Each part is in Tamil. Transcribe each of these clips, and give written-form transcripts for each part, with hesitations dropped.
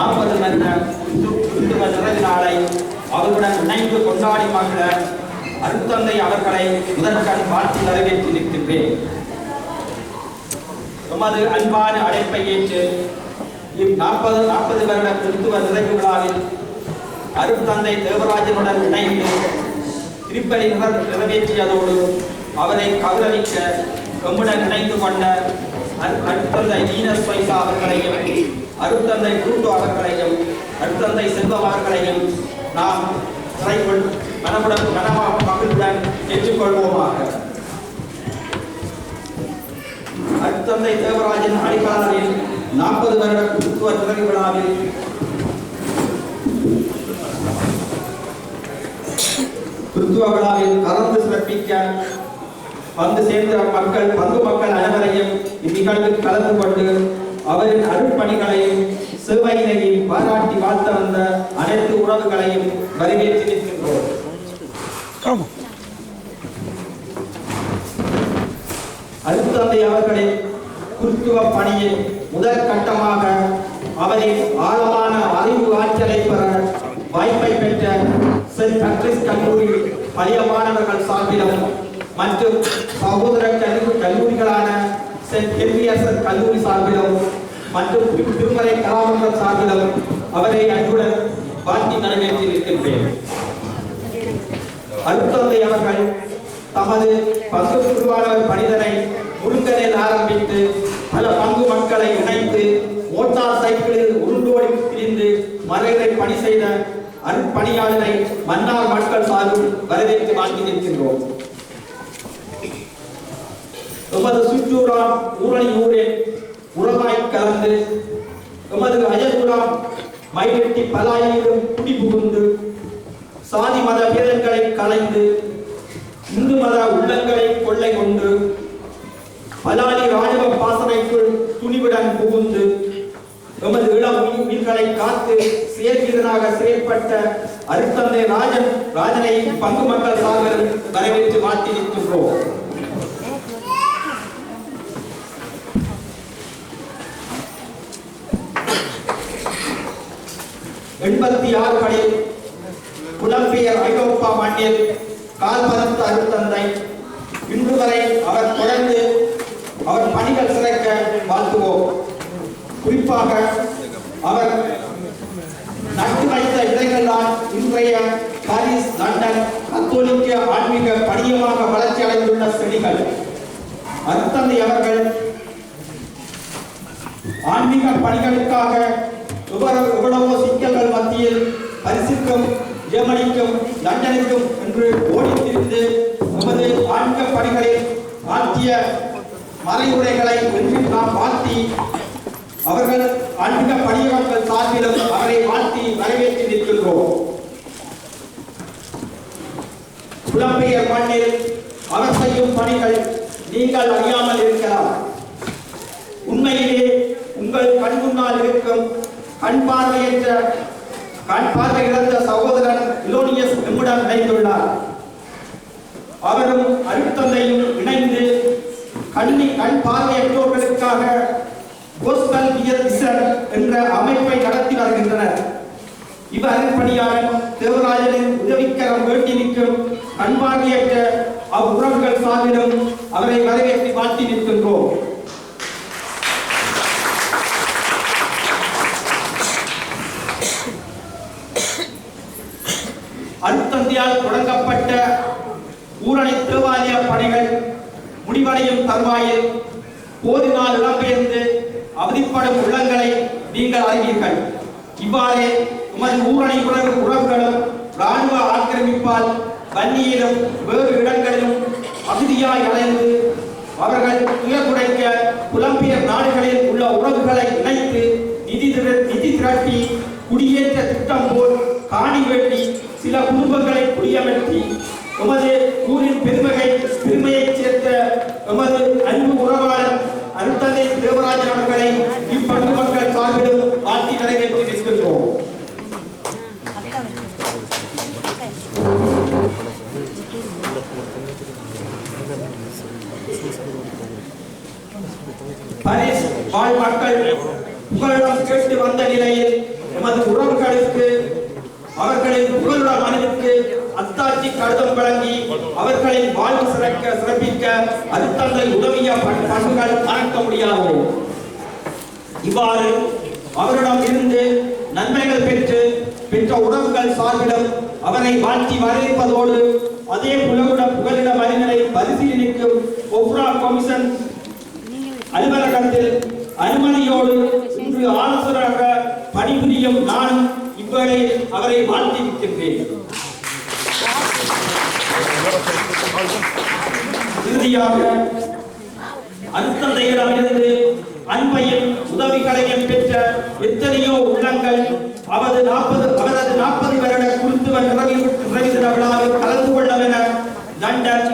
40 வருட கிறிஸ்துவ நிறைவு நாளை அவர்களுடன் இணைந்து கொண்டாடி மகிழ அருட்தந்தை அவர்களை முதற்கண் வாழ்த்தி வரவேற்று நிற்கின்றேன். எமது அன்பான அழைப்பை ஏற்று இவ்40 வருட கிறிஸ்துவ நிறைவு விழாவில் அருட்தந்தை தேவராஜனுடன் இணைந்து திருப்பலி நிறைவேற்றியதோடு அவரை கௌரவிக்க எம்முடன் இணைந்து கொண்ட அருட்தந்தை ஈனஸ் பைசா அவர்களையும் அருட்தந்தை குருட்டு அவர்களையும் அருட்தந்தை செல்வம் அவர்களையும் நாம் மகிழ்வுடன் ஏற்றுக்கொள்வோமாக. அருட்தந்தை தேவராஜன் அடிகாலரின் 40 வருட கிறிஸ்துவ நிறைவு விழாவில் கலந்து சிறப்பிக்க வந்து சேர்ந்த பங்கு மக்கள் அனைவரையும் இந்நிகழ்வில் கலந்து கொண்டு அவரின் அருட்பணிகளையும் சேவையினையும் பாராட்டி வாழ்த்த வந்த அனைத்து உறவுகளையும் வரவேற்று நிற்கின்றோம். அருட்தந்தை அவர்களின் கிறிஸ்துவ பணியில் முதல் கட்டமாக அவரின் ஆழமான அறிவு ஆற்றலை பெற வாய்ப்பை பெற்ற சென்ட் பட்ரிஸ் கல்லூரி பழைய மாணவர்கள் சார்பிலும் மற்றும் சகோதர கல்லூரிகளான சென்ட் ஹென்ரியர்சன் கல்லூரி சார்பிலும் மற்றும் திருமலை கலாமன்றம் சார்பிலும் அவரை அன்புடன் வாழ்த்தி வரவேற்று இருக்கின்றேன். அருட்தந்தை அவர்கள் தமது பங்கு குழுவாளர் பணிதனை முருங்கனில் ஆரம்பித்து பல பங்கு மக்களை இணைத்து மோட்டார் சைக்கிளில் உருண்டோடி திரிந்து மறைகளை பணி செய்த அருட்பணியாளரை மன்னார் மக்கள் சார்பில் வரவேற்று வாழ்த்தி நிற்கின்றோம். எமது சுற்றூராம் ஊரணி ஊரில் உறவாய் கலந்து எமது அயல்புறாம் மயிலெட்டி பலாயிலும் குடி புகுந்து சாதி மத பேதங்களை கலைந்து இந்து மத உள்ளங்களை கொள்ளை கொண்டு பலாலி ராணுவ பாசனைக்குள் துணிவுடன் புகுந்து எமது இளம் உயிர்களை காத்து செயல்வீரனாக செயல்பட்ட அருட்தந்தை ராஜனை பங்கு மக்கள் சார்பில் வரவேற்று வாழ்த்தி நிற்கின்றோம். 86 புலம்பெயர் ஐரோப்பா மண்ணில் கால்பதத்த அருட்தந்தை இன்று வரை அவர் தொடர்ந்து அவர் பணிகள் சிறக்க வாழ்த்துவோம். குறிப்பாக அவர் நட்டு வைத்த இடைகள்தான் இன்றைய பாரிஸ் லண்டன் கத்தோலிக்க ஆன்மீக படியமாக வளர்ச்சி அடைந்துள்ள செடிகள். அருட்தந்தை அவர்கள் ஆன்மீக பணிகளுக்காக எவ்வளவோ சிக்கல்கள் மத்தியில் பரிசுக்கும் ஜெர்மனிக்கும் லண்டனுக்கும் என்று ஓடித்திருந்து நமது ஆன்மீக பணிகளில் ஆற்றிய மறைவுரைகளை என்று நாம் வாழ்த்தி அவர்கள் ஆன்மீக பணியாளர்கள் சார்பிலும் அவரை வாழ்த்தி வரவேற்று நிற்கின்றோம். புலம்பெயர் மண்ணில் அவர் செய்யும் பணிகள் நீங்கள் அறியாமல் இருக்கலாம். உண்மையிலே உங்கள் கண் முன்னால் இருக்கும் கண் பார்வை இழந்த சகோதரன் இலோனியஸ் நம்முடன் இணைந்துள்ளார். அவரும் அருட்தந்தையும் இணைந்து கண் பார்வையற்றோர்களுக்காக கோஸ்பல் வியர் என்ற அமைப்பை நடத்தி வருகின்றனர். இவர் அருட்பணியாளர் தேவராஜனின் உதவிக்கரம் வேண்டி நிற்கும் கண் பார்வையற்ற அவ்வுறவுகள் சார்பிலும் அவரை வரவேற்று வாழ்த்தி நிற்கின்றோம். அருட்தந்தையால் தொடங்கப்பட்ட ஊரணி தேவாலய பணிகள் முடிவடையும் தருவாயில் போதினால் இடம்பெயர்ந்து அவதிப்படும் உள்ளங்களை நீங்கள் அறிவீர்கள். இவ்வாறே உமது ஊரணி உறவுகளும் இராணுவ ஆக்கிரமிப்பால் வன்னியிலும் வேறு இடங்களிலும் அகதியாய் அலைந்து அவர்கள் துயர்குடைக்க புலம்பெயர் நாடுகளில் உள்ள உறவுகளை இணைத்து நிதி திரட்டி குடியேற்ற திட்டம் போல் காணி வெட்டி சில குடும்பங்களை குடியமர்த்தி எமது ஊரின் பெருமையை சேர்த்த எமது அன்பு உறவாளர் அருட்தந்தை தேவராஜன் அவர்களை இப்பங்கு மக்கள் சார்பிலும் வாழ்த்தி வரவேற்று நிற்கின்றோம். பாரிஸ் வாழ் மக்கள் புகலிடம் கேட்டு வந்த நிலையில் எமது உறவுகளுக்கு அவர்களின் புகழுட மனிதருக்கு அத்தாட்சி கடிதம் வழங்கி அவர்களின் வாழ்வு சிறப்பிக்க அருத்தந்தை உதவிய பண்புகள் மறக்க முடியாது. இவ்வாறு அவரிடம் இருந்து நன்மைகள் பெற்ற உறவுகள் சார்பிடம் அவரை வாழ்த்தி வரவேற்பதோடு அதே புகலிட மனிதனை பரிசீலிக்கும் ஒப்ரா கமிஷன் அலுவலகத்தில் அனுமதியோடு இன்று ஆலோசகராக பணிபுரியும் நான் இவ்வேளையில் அவரை வாழ்த்தி இருக்கின்றேன். இறுதியாக அருத்தந்தையிடமிருந்து அன்பையும் உதவிகளையும் பெற்ற எத்தனையோ உள்ளங்கள் அவரது 40 வருட குருத்துவ நிறைவு தின விழாவில் கலந்து கொள்ளவென லண்டன்,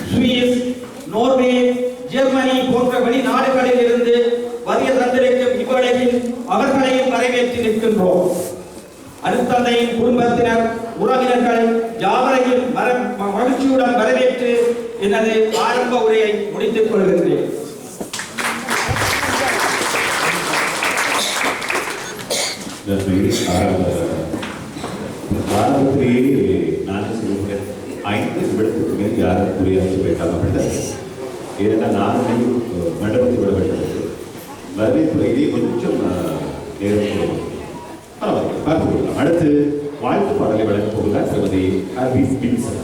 சுவிஸ், நோர்வே, ஜெர்மனி போன்ற வெளிநாடுகளில் இருந்து வருகை தந்திருக்கும் இவ்வேளையில் அவர்களையும் வரவேற்று நிற்கின்றோம். அருத்தந்தையின் குடும்பத்தினர், உறவினர்கள் யாவரையும் மகிழ்ச்சியுடன் வரவேற்று எனது ஆரம்ப உரையை முடித்துக் கொள்கின்றேன். ஆரம்பத்திலேயே நானே சொல்லுகிறேன், 5 நிமிடத்துக்கு மேல் யாரும் புரியாமல் போயிட்டாங்க அப்படிதான். ஏன்னா நானும் மண்டபத்தை விட வேண்டியது வரவேற்புரையிலே கொஞ்சம் நேரம் பரவாயில்ல பார்த்து கொள்ளலாம். அடுத்து வாழ்த்து பாடலை வழங்கப் போகிறார் திருமதி ஹர்வி பின்சன்.